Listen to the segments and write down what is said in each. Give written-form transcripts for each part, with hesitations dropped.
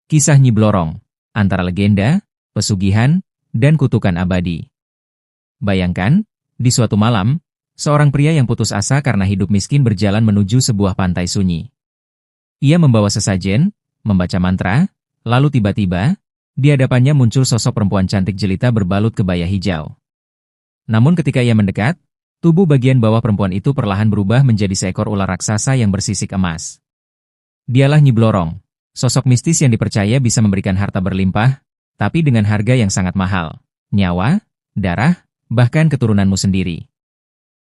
Kisah Nyi Blorong, antara legenda, pesugihan, dan kutukan abadi. Bayangkan, di suatu malam, seorang pria yang putus asa karena hidup miskin berjalan menuju sebuah pantai sunyi. Ia membawa sesajen, membaca mantra, lalu tiba-tiba, di hadapannya muncul sosok perempuan cantik jelita berbalut kebaya hijau. Namun ketika ia mendekat, tubuh bagian bawah perempuan itu perlahan berubah menjadi seekor ular raksasa yang bersisik emas. Dialah Nyi Blorong, sosok mistis yang dipercaya bisa memberikan harta berlimpah, tapi dengan harga yang sangat mahal, nyawa, darah, bahkan keturunanmu sendiri.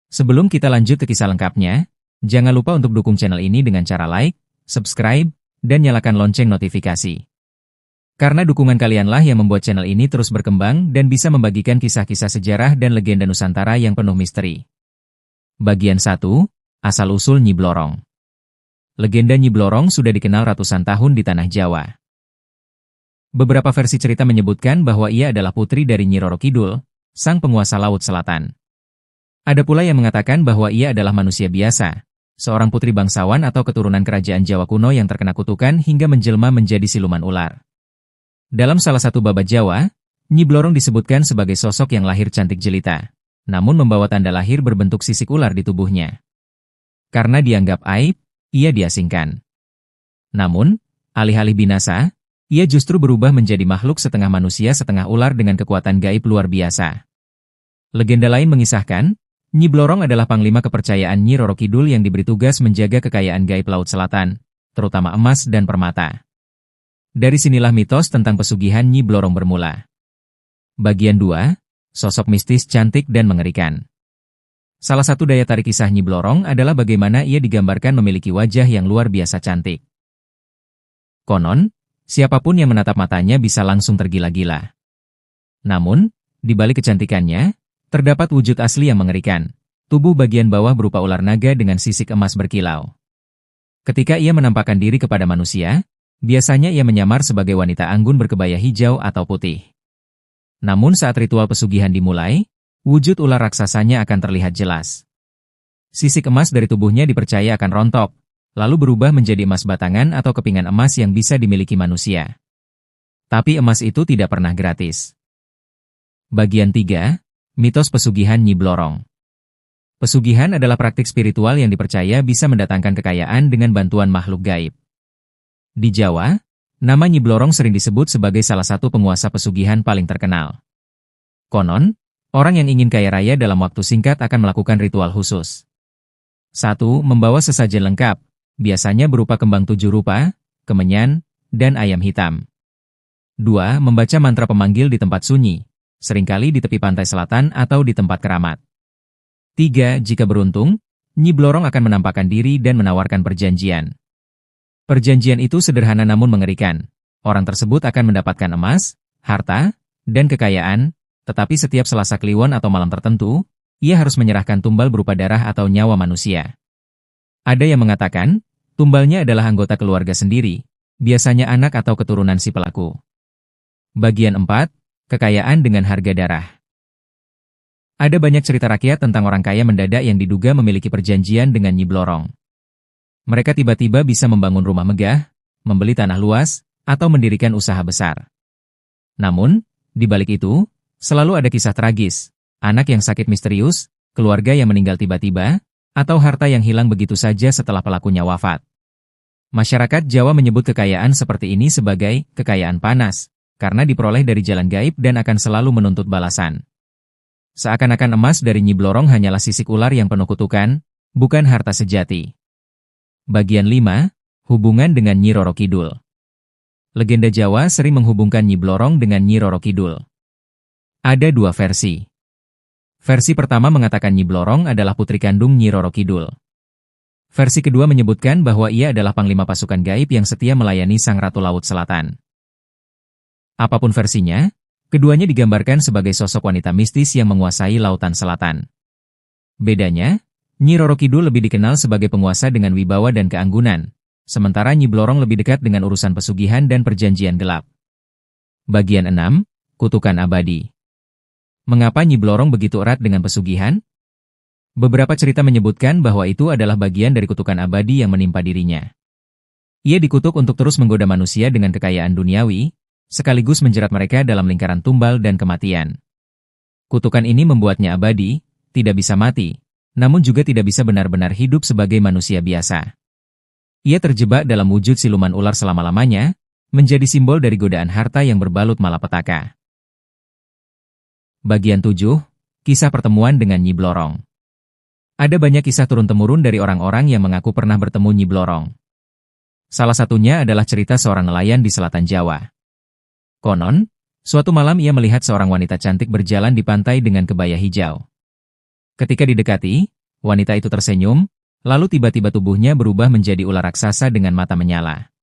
Sebelum kita lanjut ke kisah lengkapnya, jangan lupa untuk dukung channel ini dengan cara like, subscribe, dan nyalakan lonceng notifikasi. Karena dukungan kalianlah yang membuat channel ini terus berkembang dan bisa membagikan kisah-kisah sejarah dan legenda Nusantara yang penuh misteri. Bagian 1, Asal-usul Nyi Blorong. Legenda Nyi Blorong sudah dikenal ratusan tahun di tanah Jawa. Beberapa versi cerita menyebutkan bahwa ia adalah putri dari Nyi Roro Kidul, sang penguasa Laut Selatan. Ada pula yang mengatakan bahwa ia adalah manusia biasa, seorang putri bangsawan atau keturunan kerajaan Jawa kuno yang terkena kutukan hingga menjelma menjadi siluman ular. Dalam salah satu babat Jawa, Nyi Blorong disebutkan sebagai sosok yang lahir cantik jelita, namun membawa tanda lahir berbentuk sisik ular di tubuhnya. Karena dianggap aib, ia diasingkan. Namun, alih-alih binasa, ia justru berubah menjadi makhluk setengah manusia setengah ular dengan kekuatan gaib luar biasa. Legenda lain mengisahkan, Nyi Blorong adalah panglima kepercayaan Nyi Roro Kidul yang diberi tugas menjaga kekayaan gaib Laut Selatan, terutama emas dan permata. Dari sinilah mitos tentang pesugihan Nyi Blorong bermula. Bagian 2, sosok mistis cantik dan mengerikan. Salah satu daya tarik kisah Nyi Blorong adalah bagaimana ia digambarkan memiliki wajah yang luar biasa cantik. Konon, siapapun yang menatap matanya bisa langsung tergila-gila. Namun, di balik kecantikannya, terdapat wujud asli yang mengerikan. Tubuh bagian bawah berupa ular naga dengan sisik emas berkilau. Ketika ia menampakkan diri kepada manusia, biasanya ia menyamar sebagai wanita anggun berkebaya hijau atau putih. Namun saat ritual pesugihan dimulai, wujud ular raksasanya akan terlihat jelas. Sisik emas dari tubuhnya dipercaya akan rontok, lalu berubah menjadi emas batangan atau kepingan emas yang bisa dimiliki manusia. Tapi emas itu tidak pernah gratis. Bagian 3, mitos pesugihan Nyi Blorong. Pesugihan adalah praktik spiritual yang dipercaya bisa mendatangkan kekayaan dengan bantuan makhluk gaib. Di Jawa, nama Nyi Blorong sering disebut sebagai salah satu penguasa pesugihan paling terkenal. Konon, orang yang ingin kaya raya dalam waktu singkat akan melakukan ritual khusus. 1. Membawa sesajen lengkap, biasanya berupa kembang 7 rupa, kemenyan, dan ayam hitam. 2. Membaca mantra pemanggil di tempat sunyi, seringkali di tepi pantai selatan atau di tempat keramat. 3. Jika beruntung, Nyi Blorong akan menampakkan diri dan menawarkan perjanjian. Perjanjian itu sederhana namun mengerikan. Orang tersebut akan mendapatkan emas, harta, dan kekayaan, tetapi setiap Selasa Kliwon atau malam tertentu, ia harus menyerahkan tumbal berupa darah atau nyawa manusia. Ada yang mengatakan, tumbalnya adalah anggota keluarga sendiri, biasanya anak atau keturunan si pelaku. Bagian 4, kekayaan dengan harga darah. Ada banyak cerita rakyat tentang orang kaya mendadak yang diduga memiliki perjanjian dengan Nyi Blorong. Mereka tiba-tiba bisa membangun rumah megah, membeli tanah luas, atau mendirikan usaha besar. Namun, di balik itu, selalu ada kisah tragis, anak yang sakit misterius, keluarga yang meninggal tiba-tiba, atau harta yang hilang begitu saja setelah pelakunya wafat. Masyarakat Jawa menyebut kekayaan seperti ini sebagai kekayaan panas, karena diperoleh dari jalan gaib dan akan selalu menuntut balasan. Seakan-akan emas dari Nyi Blorong hanyalah sisik ular yang penuh kutukan, bukan harta sejati. Bagian 5, hubungan dengan Nyi Roro Kidul. Legenda Jawa sering menghubungkan Nyi Blorong dengan Nyi Roro Kidul. Ada 2 versi. Versi pertama mengatakan Nyi Blorong adalah putri kandung Nyi Roro Kidul. Versi kedua menyebutkan bahwa ia adalah panglima pasukan gaib yang setia melayani Sang Ratu Laut Selatan. Apapun versinya, keduanya digambarkan sebagai sosok wanita mistis yang menguasai Lautan Selatan. Bedanya, Nyi Roro Kidul lebih dikenal sebagai penguasa dengan wibawa dan keanggunan, sementara Nyi Blorong lebih dekat dengan urusan pesugihan dan perjanjian gelap. Bagian 6, kutukan abadi. Mengapa Nyi Blorong begitu erat dengan pesugihan? Beberapa cerita menyebutkan bahwa itu adalah bagian dari kutukan abadi yang menimpa dirinya. Ia dikutuk untuk terus menggoda manusia dengan kekayaan duniawi, sekaligus menjerat mereka dalam lingkaran tumbal dan kematian. Kutukan ini membuatnya abadi, tidak bisa mati, namun juga tidak bisa benar-benar hidup sebagai manusia biasa. Ia terjebak dalam wujud siluman ular selama-lamanya, menjadi simbol dari godaan harta yang berbalut malapetaka. Bagian 7. Kisah pertemuan dengan Nyi Blorong. Ada banyak kisah turun-temurun dari orang-orang yang mengaku pernah bertemu Nyi Blorong. Salah satunya adalah cerita seorang nelayan di selatan Jawa. Konon, suatu malam ia melihat seorang wanita cantik berjalan di pantai dengan kebaya hijau. Ketika didekati, wanita itu tersenyum, lalu tiba-tiba tubuhnya berubah menjadi ular raksasa dengan mata menyala.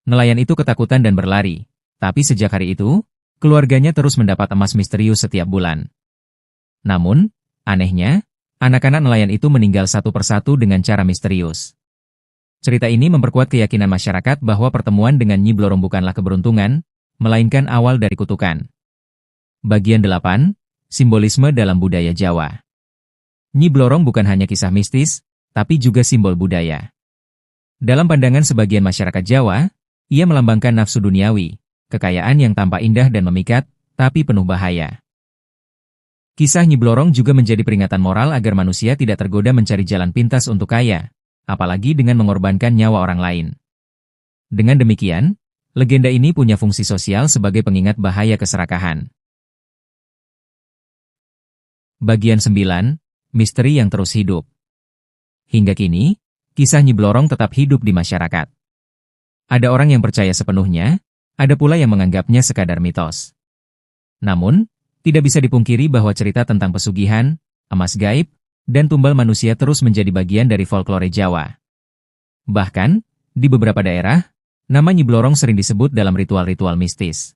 Nelayan itu ketakutan dan berlari, tapi sejak hari itu, keluarganya terus mendapat emas misterius setiap bulan. Namun, anehnya, anak-anak nelayan itu meninggal satu persatu dengan cara misterius. Cerita ini memperkuat keyakinan masyarakat bahwa pertemuan dengan Nyi Blorong bukanlah keberuntungan, melainkan awal dari kutukan. Bagian 8. Simbolisme dalam budaya Jawa. Nyi Blorong bukan hanya kisah mistis, tapi juga simbol budaya. Dalam pandangan sebagian masyarakat Jawa, ia melambangkan nafsu duniawi, kekayaan yang tampak indah dan memikat, tapi penuh bahaya. Kisah Nyi Blorong juga menjadi peringatan moral agar manusia tidak tergoda mencari jalan pintas untuk kaya, apalagi dengan mengorbankan nyawa orang lain. Dengan demikian, legenda ini punya fungsi sosial sebagai pengingat bahaya keserakahan. Bagian 9. Misteri yang terus hidup. Hingga kini, kisah Nyi Blorong tetap hidup di masyarakat. Ada orang yang percaya sepenuhnya, ada pula yang menganggapnya sekadar mitos. Namun, tidak bisa dipungkiri bahwa cerita tentang pesugihan, emas gaib, dan tumbal manusia terus menjadi bagian dari folklore Jawa. Bahkan, di beberapa daerah, nama Nyi Blorong sering disebut dalam ritual-ritual mistis.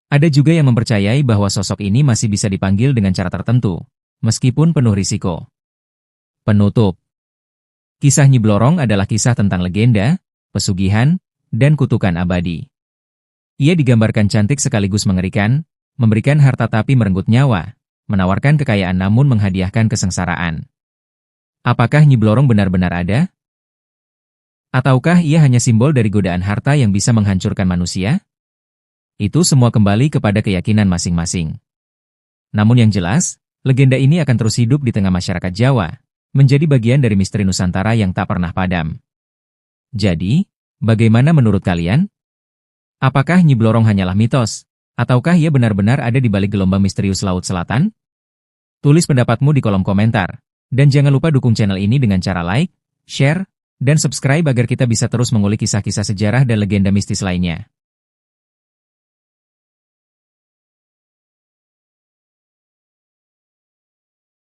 Ada juga yang mempercayai bahwa sosok ini masih bisa dipanggil dengan cara tertentu, meskipun penuh risiko. Penutup. Kisah Nyi Blorong adalah kisah tentang legenda, pesugihan, dan kutukan abadi. Ia digambarkan cantik sekaligus mengerikan, memberikan harta tapi merenggut nyawa, menawarkan kekayaan namun menghadiahkan kesengsaraan. Apakah Nyi Blorong benar-benar ada? Ataukah ia hanya simbol dari godaan harta yang bisa menghancurkan manusia? Itu semua kembali kepada keyakinan masing-masing. Namun yang jelas, legenda ini akan terus hidup di tengah masyarakat Jawa, menjadi bagian dari misteri Nusantara yang tak pernah padam. Jadi, bagaimana menurut kalian? Apakah Nyi Blorong hanyalah mitos? Ataukah ia benar-benar ada di balik gelombang misterius Laut Selatan? Tulis pendapatmu di kolom komentar. Dan jangan lupa dukung channel ini dengan cara like, share, dan subscribe agar kita bisa terus mengulik kisah-kisah sejarah dan legenda mistis lainnya.